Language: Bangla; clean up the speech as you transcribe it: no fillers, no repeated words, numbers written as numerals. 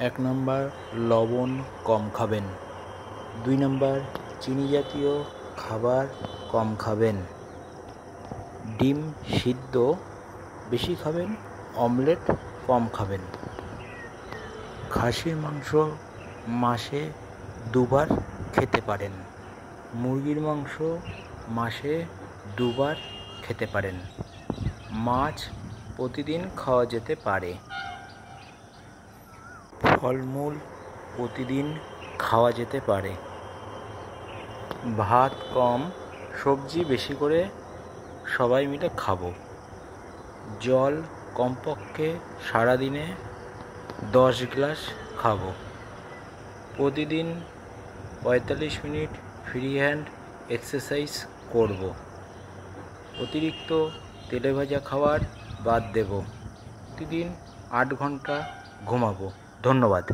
এক নম্বর লবণ কম খাবেন। 2 নম্বর চিনি জাতীয় খাবার কম খাবেন। ডিম সিদ্ধ বেশি খাবেন, অমলেট কম খাবেন। খাসির মাংস মাসে 2 বার খেতে পারেন। মুরগির মাংস মাসে 2 বার খেতে পারেন। মাছ প্রতিদিন খাওয়া যেতে পারে। ফলমূল প্রতিদিন খাওয়া যেতে পারে। ভাত কম, সবজি বেশি করে সবাই মিলে খাবো। জল কমপক্ষে সারাদিনে 10 গ্লাস খাবো। প্রতিদিন 45 মিনিট ফ্রি হ্যান্ড এক্সারসাইজ করব। অতিরিক্ত তেলে ভাজা খাবার বাদ দেব। প্রতিদিন 8 ঘন্টা ঘুমাবো। ধন্যবাদ।